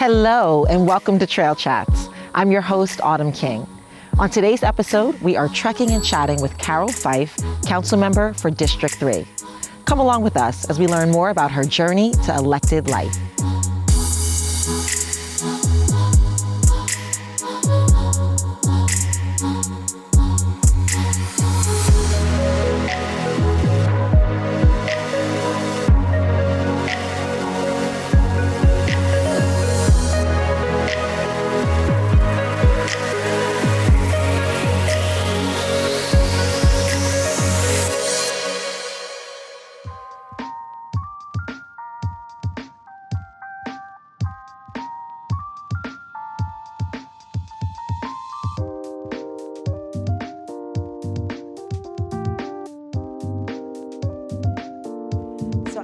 Hello and welcome to Trail Chats. I'm your host, Autumn King. On today's episode, we are trekking and chatting with Carroll Fife, Councilmember for District 3. Come along with us as we learn more about her journey to elected life.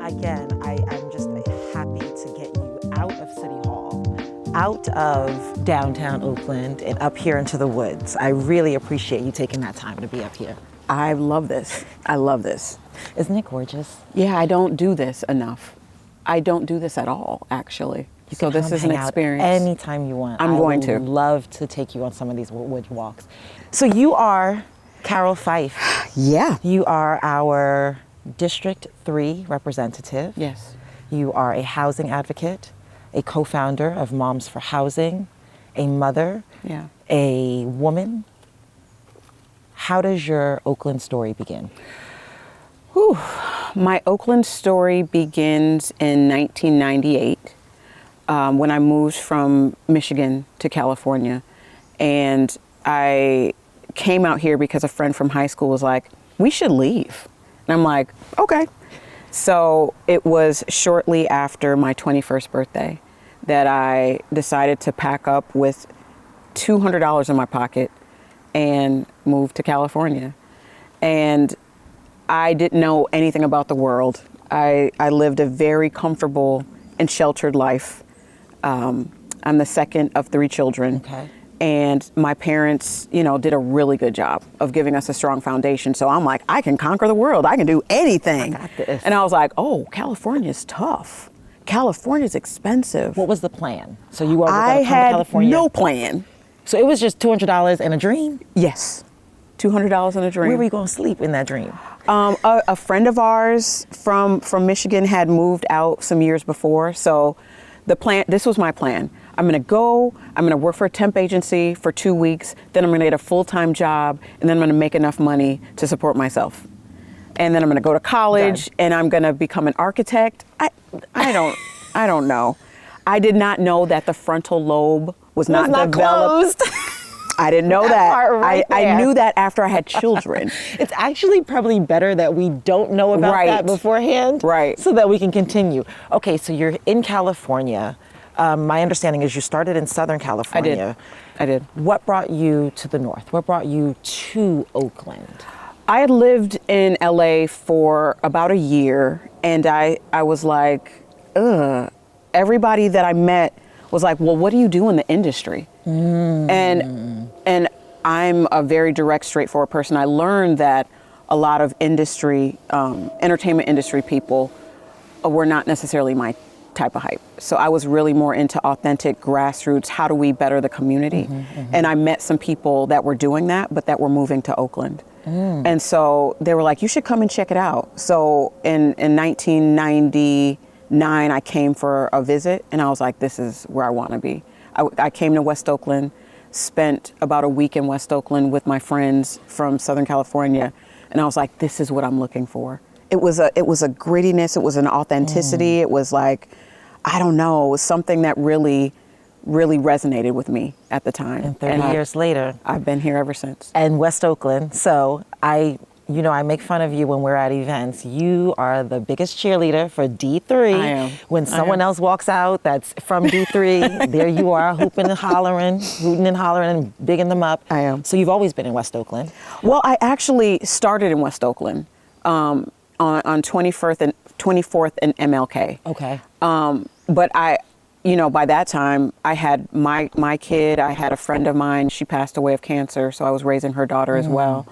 Again, I'm just happy to get you out of City Hall, out of downtown Oakland and up here into the woods. I really appreciate you taking that time to be up here. I love this. I love this. Isn't it gorgeous? Yeah, I don't do this enough. I don't do this at all, actually. So this is an experience. Anytime you want. I'm going to. I would love to take you on some of these wood walks. So you are Carroll Fife. Yeah. You are our District 3 representative. Yes. You are a housing advocate, a co-founder of Moms for Housing, a mother, a woman. How does your Oakland story begin? Whew. My Oakland story begins in 1998 when I moved from Michigan to California. And I came out here because a friend from high school was like, we should leave. And I'm like, okay. So it was shortly after my 21st birthday that I decided to pack up with $200 in my pocket and move to California. And I didn't know anything about the world. I lived a very comfortable and sheltered life. I'm the second of 3 children. Okay. And my parents, did a really good job of giving us a strong foundation. So I'm like, I can conquer the world. I can do anything. I got this. And I was like, oh, California's tough. California's expensive. What was the plan? So you were going to I come to had California? no plan. So it was just $200 and a dream? Yes. $200 in a dream. Where were you going to sleep in that dream? A friend of ours from Michigan had moved out some years before. So this was my plan. I'm going to work for a temp agency for 2 weeks, then I'm going to get a full-time job, and then I'm going to make enough money to support myself. And then I'm going to go to college and I'm going to become an architect. I don't know. I did not know that the frontal lobe was not developed. Closed. I didn't know that. I knew that after I had children. It's actually probably better that we don't know about that beforehand. Right. So that we can continue. Okay, so you're in California. My understanding is you started in Southern California. I did. What brought you to the north? What brought you to Oakland? I had lived in LA for about a year, and I was like, ugh. Everybody that I met was like, well, what do you do in the industry? And I'm a very direct, straightforward person. I learned that a lot of entertainment industry people were not necessarily my type of hype. So I was really more into authentic grassroots, how do we better the community? And I met some people that were doing that, but that were moving to Oakland. And so they were like, you should come and check it out. So in 1999, I came for a visit and I was like, this is where I want to be. I came to West Oakland, spent about a week in West Oakland with my friends from Southern California. And I was like, this is what I'm looking for. It was a grittiness. It was an authenticity. It was like, I don't know, it was something that really, really resonated with me at the time. And 30 years later. I've been here ever since. And West Oakland. So I make fun of you when we're at events. You are the biggest cheerleader for D3. I am. When someone else walks out that's from D3, there you are, hooting and hollering, and bigging them up. I am. So you've always been in West Oakland. Well, I actually started in West Oakland on 24th and MLK. Okay. But by that time, I had my kid, I had a friend of mine, she passed away of cancer, so I was raising her daughter as well.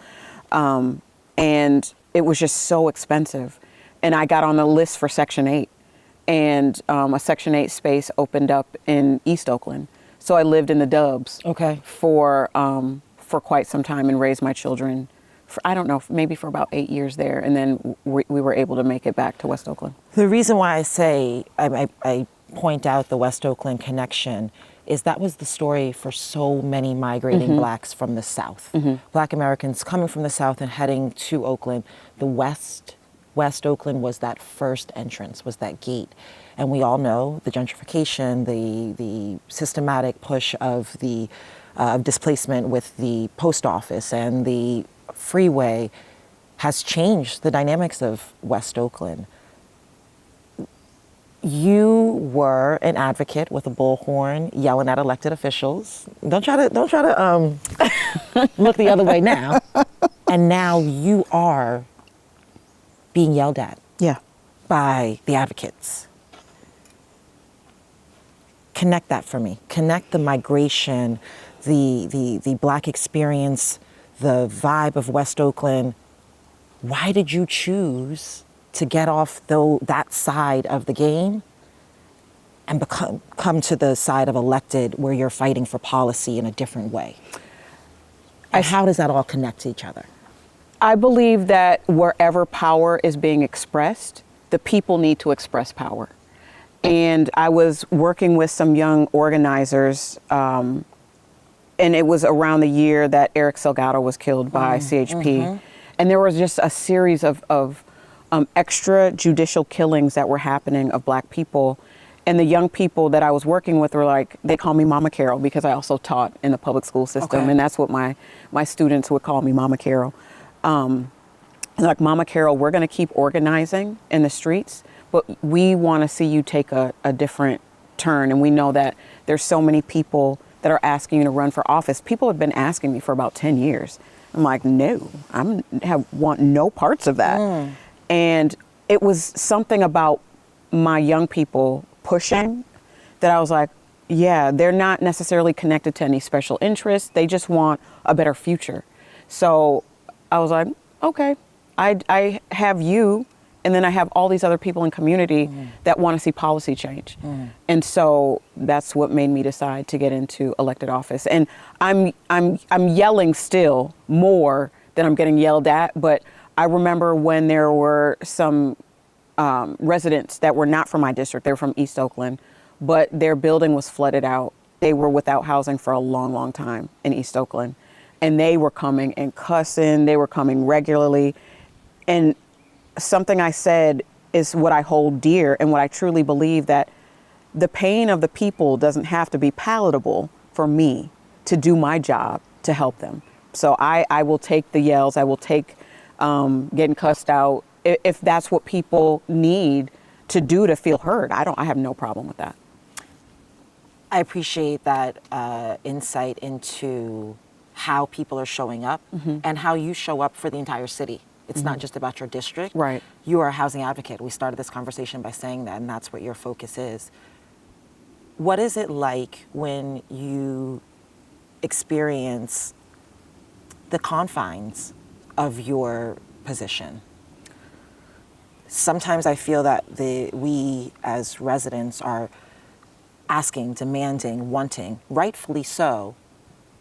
And it was just so expensive. And I got on the list for Section 8. and a Section 8 space opened up in East Oakland. So I lived in the Dubs for quite some time and raised my children for, I don't know, maybe for about 8 years there. And then we were able to make it back to West Oakland. The reason why I say, I point out the West Oakland connection is that was the story for so many migrating blacks from the South. Black Americans coming from the South and heading to Oakland. The West Oakland was that first entrance, was that gate. And we all know the gentrification, the systematic push of the displacement with the post office and the freeway has changed the dynamics of West Oakland. You were an advocate with a bullhorn, yelling at elected officials. Don't try to look the other way now. And now you are being yelled at by the advocates. Connect that for me. Connect the migration, the Black experience, the vibe of West Oakland. Why did you choose to get off that side of the game and come to the side of elected where you're fighting for policy in a different way? And how does that all connect to each other? I believe that wherever power is being expressed, the people need to express power. And I was working with some young organizers, and it was around the year that Eric Salgado was killed by CHP. And there was just a series of extrajudicial killings that were happening of Black people. And the young people that I was working with were like, they call me Mama Carroll because I also taught in the public school system. And that's what my students would call me, Mama Carroll. Like, Mama Carroll, we're going to keep organizing in the streets, but we want to see you take a different turn. And we know that there's so many people that are asking you to run for office. People have been asking me for about 10 years. I'm like, no, want no parts of that. And it was something about my young people pushing that I was like, yeah, they're not necessarily connected to any special interests. They just want a better future. So I was like, okay, I have you, and then I have all these other people in community that want to see policy change. And so that's what made me decide to get into elected office. And I'm yelling still more than I'm getting yelled at, but I remember when there were some residents that were not from my district, they were from East Oakland, but their building was flooded out. They were without housing for a long, long time in East Oakland. And they were coming and cussing, they were coming regularly. And something I said is what I hold dear and what I truly believe, that the pain of the people doesn't have to be palatable for me to do my job to help them. So I will take the yells, I will take getting cussed out, if that's what people need to do to feel heard. I have no problem with that. I appreciate that insight into how people are showing up and how you show up for the entire city. It's not just about your district. Right. You are a housing advocate. We started this conversation by saying that, and that's what your focus is. What is it like when you experience the confines of your position? Sometimes I feel that we as residents are asking, demanding, wanting, rightfully so,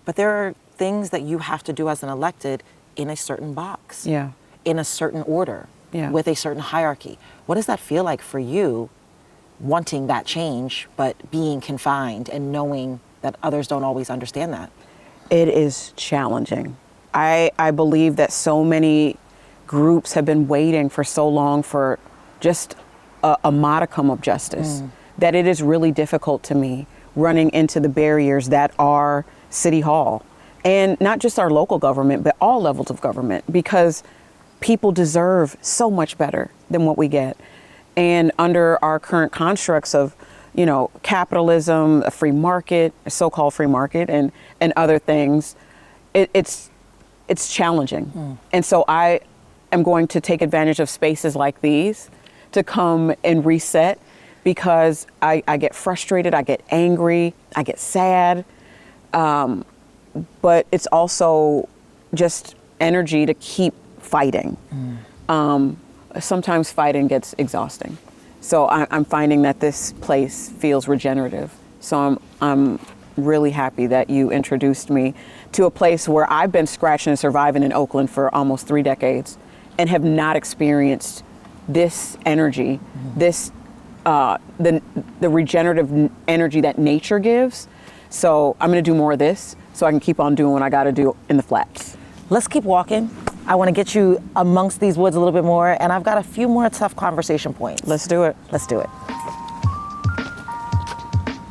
but there are things that you have to do as an elected in a certain box, in a certain order, with a certain hierarchy. What does that feel like for you, wanting that change, but being confined and knowing that others don't always understand that? It is challenging. I believe that so many groups have been waiting for so long for just a modicum of justice that it is really difficult to me running into the barriers that are City Hall, and not just our local government, but all levels of government, because people deserve so much better than what we get. And under our current constructs of, capitalism, a free market, a so-called free market, and other things, it's challenging. And so I am going to take advantage of spaces like these to come and reset, because I get frustrated, I get angry, I get sad. But it's also just energy to keep fighting. Sometimes fighting gets exhausting. So I'm finding that this place feels regenerative. So I'm really happy that you introduced me to a place where I've been scratching and surviving in Oakland for almost 3 decades and have not experienced this energy, this the regenerative energy that nature gives. So I'm going to do more of this so I can keep on doing what I got to do in the flats. Let's keep walking. I want to get you amongst these woods a little bit more, and I've got a few more tough conversation points. Let's do it. Let's do it.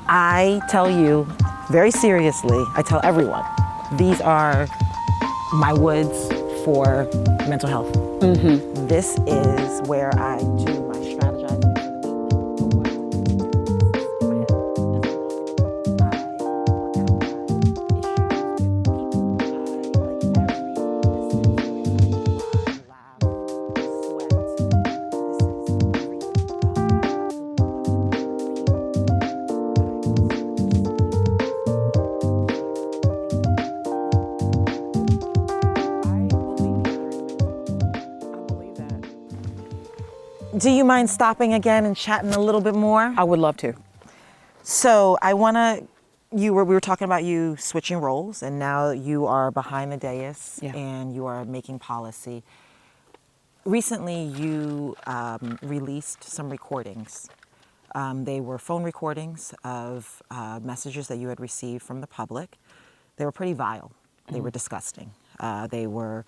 I tell you very seriously, I tell everyone, these are my woods for mental health. This is where I do my strategizing Do you mind stopping again and chatting a little bit more? I would love to. So I want to, we were talking about you switching roles, and now you are behind the dais and you are making policy. Recently, you released some recordings. They were phone recordings of messages that you had received from the public. They were pretty vile. They were disgusting. They were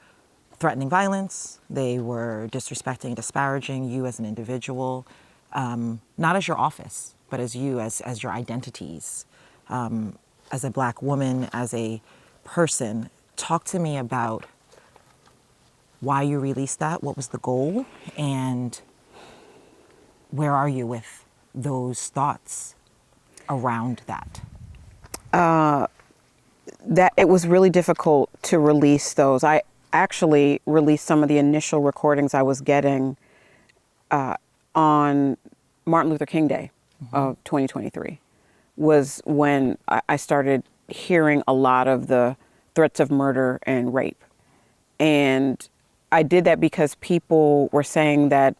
threatening violence. They were disrespecting and disparaging you as an individual, not as your office, but as you, as your identities, as a Black woman, as a person. Talk to me about why you released that, what was the goal, and where are you with those thoughts around that? That it was really difficult to release those. I actually released some of the initial recordings I was getting on Martin Luther King Day of 2023 was when I started hearing a lot of the threats of murder and rape. And I did that because people were saying that,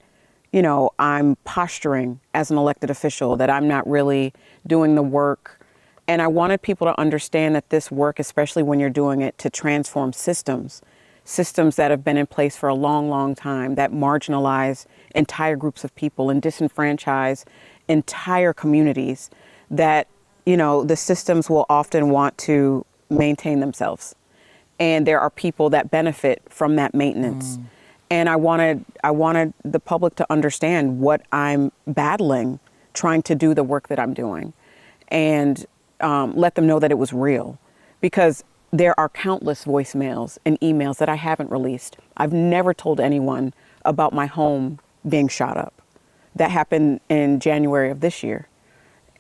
you know, I'm posturing as an elected official, that I'm not really doing the work. And I wanted people to understand that this work, especially when you're doing it to transform systems that have been in place for a long, long time, that marginalize entire groups of people and disenfranchise entire communities, that, you know, the systems will often want to maintain themselves. And there are people that benefit from that maintenance. And I wanted the public to understand what I'm battling, trying to do the work that I'm doing, and let them know that it was real. Because there are countless voicemails and emails that I haven't released. I've never told anyone about my home being shot up. That happened in January of this year.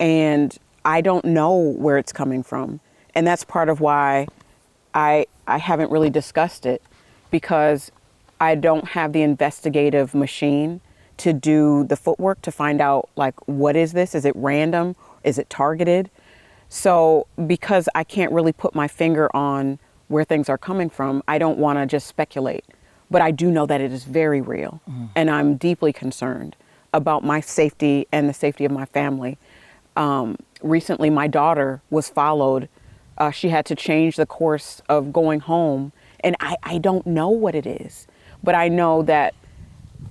And I don't know where it's coming from. And that's part of why I haven't really discussed it, because I don't have the investigative machine to do the footwork to find out, like, what is this? Is it random? Is it targeted? So because I can't really put my finger on where things are coming from, I don't want to just speculate. But I do know that it is very real. And I'm deeply concerned about my safety and the safety of my family. Recently, my daughter was followed. She had to change the course of going home. And I don't know what it is. But I know that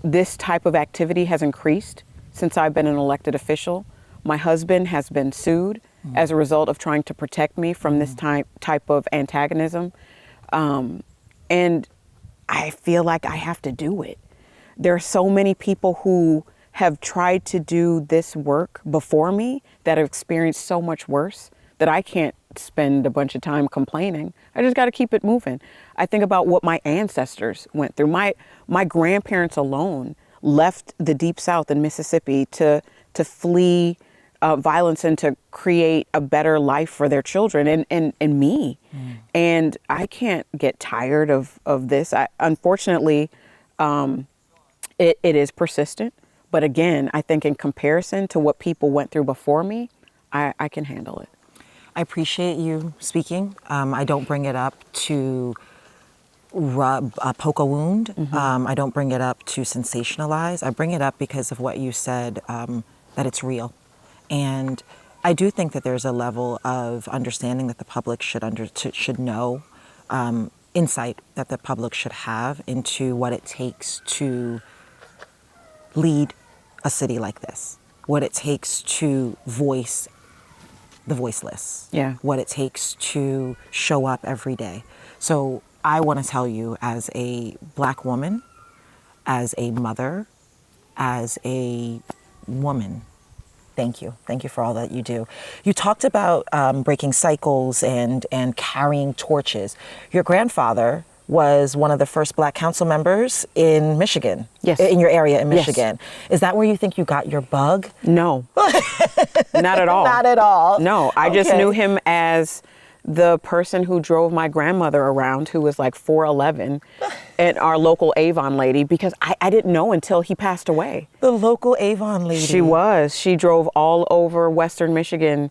this type of activity has increased since I've been an elected official. My husband has been sued as a result of trying to protect me from this type of antagonism. And I feel like I have to do it. There are so many people who have tried to do this work before me that have experienced so much worse that I can't spend a bunch of time complaining. I just got to keep it moving. I think about what my ancestors went through. My grandparents alone left the Deep South in Mississippi to flee violence and to create a better life for their children and me. And I can't get tired of this. Unfortunately, it is persistent. But again, I think in comparison to what people went through before me, I can handle it. I appreciate you speaking. I don't bring it up to poke a wound. I don't bring it up to sensationalize. I bring it up because of what you said, that it's real. And I do think that there's a level of understanding that the public should know, insight that the public should have into what it takes to lead a city like this, what it takes to voice the voiceless, what it takes to show up every day. So I want to tell you, as a Black woman, as a mother, as a woman, thank you. Thank you for all that you do. You talked about breaking cycles and carrying torches. Your grandfather was one of the first Black council members in Michigan, in your area in Michigan. Yes. Is that where you think you got your bug? No, not at all. Not at all. No, I just knew him as the person who drove my grandmother around, who was like 4'11", and our local Avon lady, because I didn't know until he passed away. The local Avon lady. She was. She drove all over Western Michigan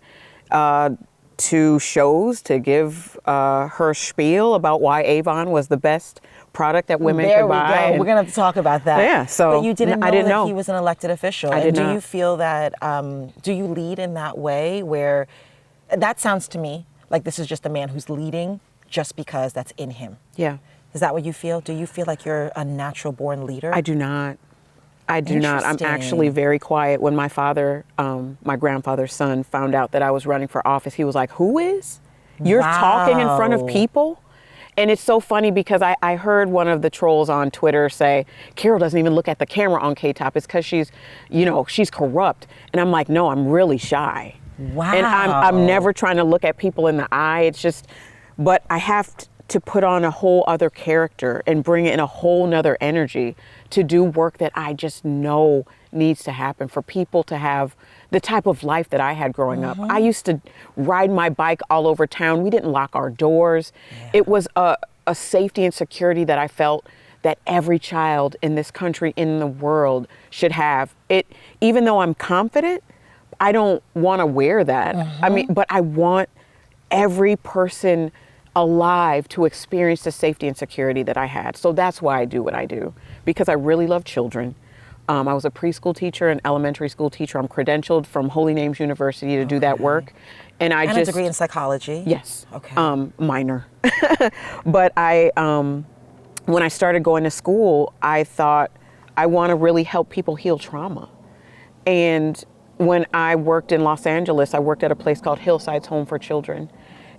to shows to give her spiel about why Avon was the best product that women could buy. There we go. We're going to have to talk about that. Yeah, so but you didn't know that he was an elected official. I did not. Do you feel that, do you lead in that way where, that sounds to me like this is just a man who's leading just because that's in him? Yeah. Is that what you feel? Do you feel like you're a natural born leader? I do not. I do not. I'm actually very quiet. When my father, my grandfather's son, found out that I was running for office, he was like, "Who is? You're talking in front of people?" And it's so funny because I heard one of the trolls on Twitter say, "Carroll doesn't even look at the camera on K-Top. It's because she's corrupt." And I'm like, no, I'm really shy. Wow. And I'm never trying to look at people in the eye. It's just, but I have to put on a whole other character and bring in a whole nother energy to do work that I just know needs to happen for people to have the type of life that I had growing up. I used to ride my bike all over town. We didn't lock our doors. Yeah. It was a safety and security that I felt that every child in this country, in the world, should have. Even though I'm confident, I don't want to wear that. I mean, but I want every person alive to experience the safety and security that I had. So that's why I do what I do, because I really love children. I was a preschool teacher and elementary school teacher. I'm credentialed from Holy Names University to do that work. And a degree in psychology? Yes. Okay. Minor. But when I started going to school, I thought I want to really help people heal trauma. And when I worked in Los Angeles, I worked at a place called Hillside's Home for Children.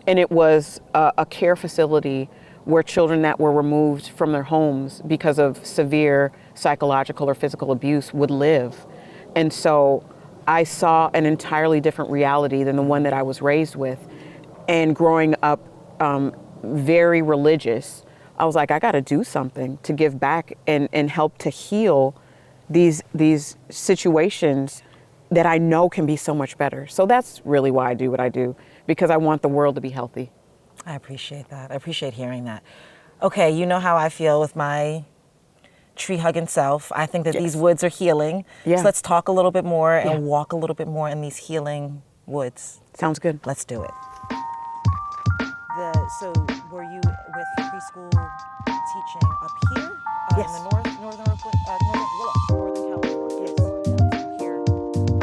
And it was a care facility where children that were removed from their homes because of severe psychological or physical abuse would live. And so I saw an entirely different reality than the one that I was raised with. And growing up very religious, I was like, I got to do something to give back and help to heal these situations that I know can be so much better. So that's really why I do what I do, because I want the world to be healthy. I appreciate that. I appreciate hearing that. Okay, you know how I feel with my tree-hugging self. I think that these woods are healing. Yeah. So let's talk a little bit more and walk a little bit more in these healing woods. Sounds good. Let's do it. So were you with preschool teaching up here? Yes. In the northern California? Yes. Here.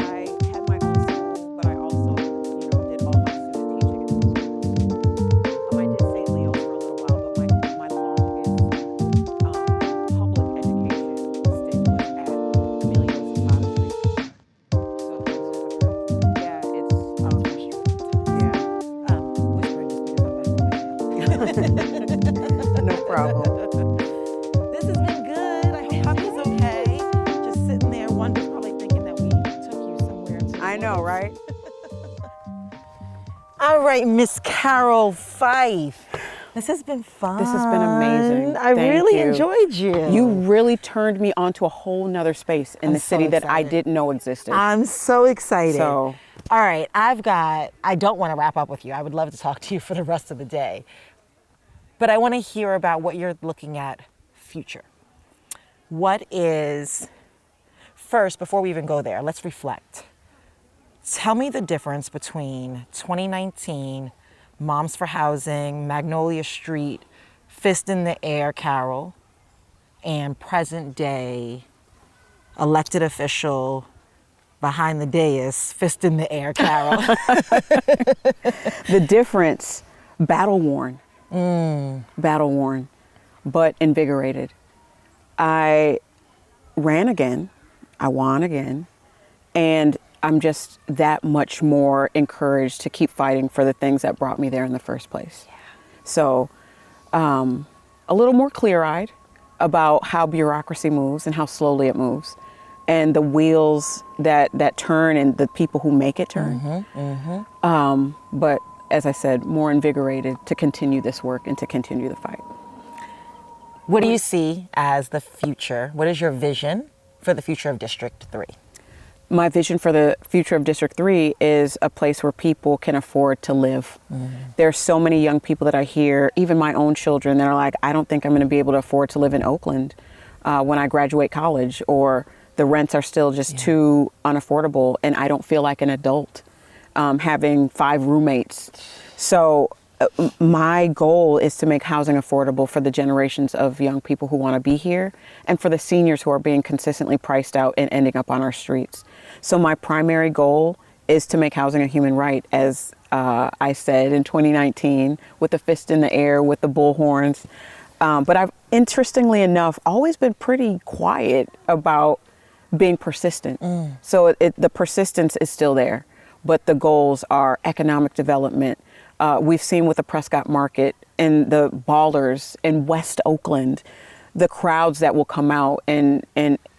I had my own school, but I also, did all my student teaching in those schools. I did St. Leo's for a little while, but my longest public education stint was at Emilio's in Bottom Street. So Whispering just because I'm back away. No problem. This has been good. I hope Poppy's okay. Just sitting there, wondering, probably thinking that we took you somewhere. I know, right? All right, Miss Carroll Fife. This has been fun. This has been amazing. I Thank really you. enjoyed you. You really turned me onto a whole nother space in the city that I didn't know existed. I'm so excited. So, all right, I don't want to wrap up with you. I would love to talk to you for the rest of the day. But I want to hear about what you're looking at future. What is, first, before we even go there, let's reflect. Tell me the difference between 2019, Moms for Housing, Magnolia Street, fist in the air, Carroll, and present day elected official behind the dais, fist in the air, Carroll? The difference, battle worn, but invigorated. I ran again, I won again, and I'm just that much more encouraged to keep fighting for the things that brought me there in the first place. Yeah. So, a little more clear-eyed about how bureaucracy moves and how slowly it moves, and the wheels that turn and the people who make it turn. But as I said, more invigorated to continue this work and to continue the fight. What do you see as the future? What is your vision for the future of District 3? My vision for the future of District 3 is a place where people can afford to live. There's so many young people that I hear, even my own children, that are like, I don't think I'm going to be able to afford to live in Oakland when I graduate college, or the rents are still just too unaffordable and I don't feel like an adult having 5 roommates. So my goal is to make housing affordable for the generations of young people who want to be here, and for the seniors who are being consistently priced out and ending up on our streets. So my primary goal is to make housing a human right, as I said in 2019, with the fist in the air, with the bullhorns. But I've, interestingly enough, always been pretty quiet about being persistent. So the persistence is still there, but the goals are economic development. We've seen with the Prescott Market and the ballers in West Oakland, the crowds that will come out and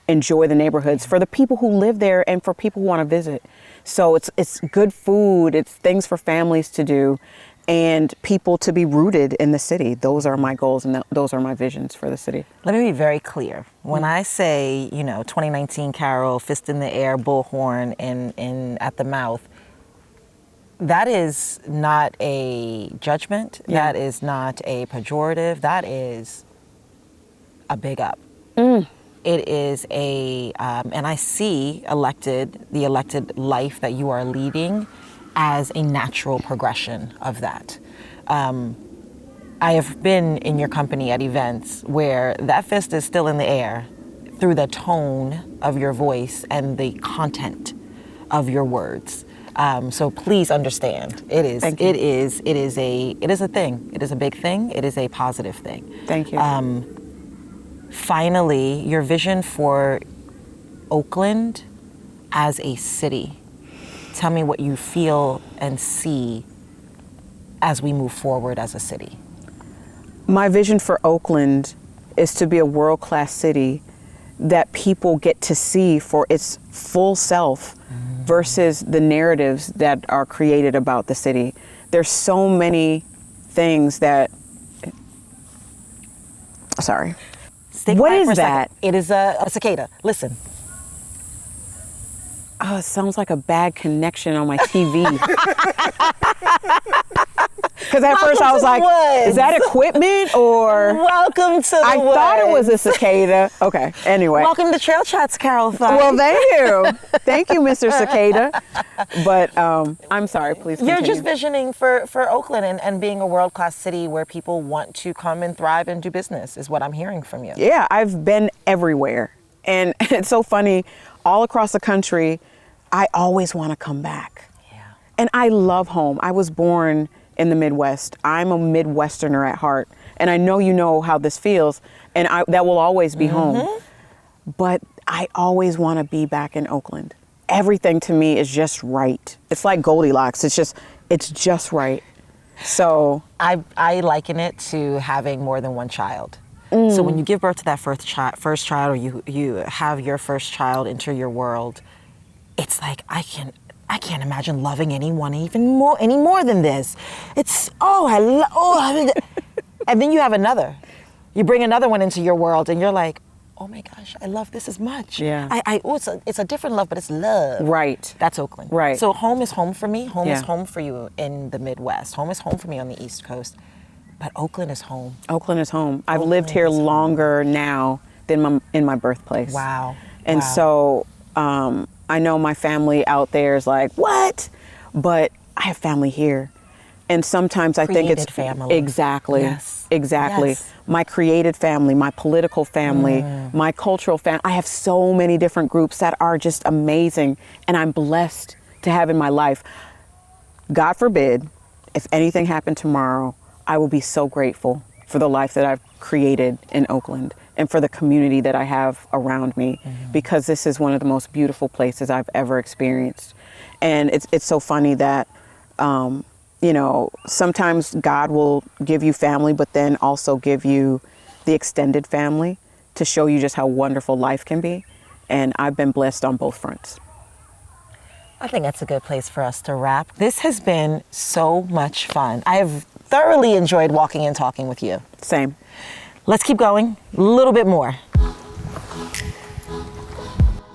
enjoy the neighborhoods for the people who live there and for people who want to visit. So it's good food, it's things for families to do, and people to be rooted in the city. Those are my goals, and those are my visions for the city. Let me be very clear. When I say, 2019 Carroll, fist in the air, bullhorn in at the mouth, that is not a judgment. Yeah. That is not a pejorative. That is a big up. It is and I see the elected life that you are leading as a natural progression of that. I have been in your company at events where that fist is still in the air through the tone of your voice and the content of your words. So please understand, it is a thing. It is a big thing. It is a positive thing. Thank you. Finally, your vision for Oakland as a city. Tell me what you feel and see as we move forward as a city. My vision for Oakland is to be a world-class city that people get to see for its full self versus the narratives that are created about the city. There's so many things that, sorry. Stay What quiet is for a that? second. It is a cicada. Listen. Oh, it sounds like a bad connection on my TV. Because at first I was like, is that equipment or? Welcome to the I woods. thought it was a cicada. Okay, anyway. Welcome to Trail Chats, Carroll Fife. Well, thank you. Thank you, Mr. Cicada. But I'm sorry, please continue. You're just visioning for Oakland and being a world-class city where people want to come and thrive and do business is what I'm hearing from you. Yeah, I've been everywhere. And it's so funny, all across the country, I always want to come back. Yeah. And I love home. I was born in the Midwest. I'm a Midwesterner at heart. And I know you know how this feels, and that will always be home. But I always want to be back in Oakland. Everything to me is just right. It's like Goldilocks. It's just right. So I liken it to having more than one child. So when you give birth to that first child, or you have your first child enter your world, it's like I can't imagine loving anyone any more than this. It's and then you have another. You bring another one into your world, and you're like, oh my gosh, I love this as much. Yeah. It's a different love, but it's love. Right. That's Oakland. Right. So home is home for me. Home is Yeah. home for you in the Midwest. Home is home for me on the East Coast. But Oakland is home. Oakland is home. I've lived here longer now than in my birthplace. Wow. And so I know my family out there is like, what? But I have family here. And sometimes I think it's Created family. exactly, Yes. exactly. Yes. My created family, my political family, my cultural family. I have so many different groups that are just amazing, and I'm blessed to have in my life. God forbid, if anything happened tomorrow, I will be so grateful for the life that I've created in Oakland and for the community that I have around me, because this is one of the most beautiful places I've ever experienced. And it's so funny that, you know, sometimes God will give you family, but then also give you the extended family to show you just how wonderful life can be. And I've been blessed on both fronts. I think that's a good place for us to wrap. This has been so much fun. I have thoroughly enjoyed walking and talking with you. Same. Let's keep going a little bit more.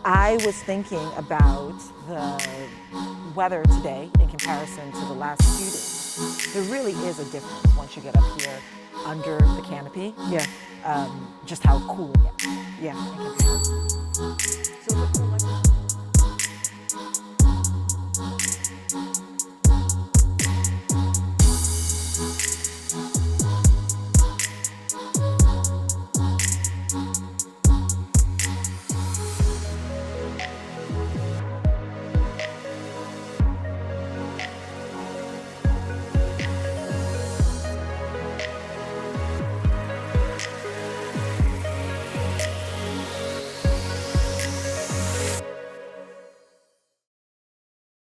I was thinking about the weather today in comparison to the last few days. There really is a difference once you get up here under the canopy. Yeah. Just how cool it gets. Yeah. in comparison. So the cool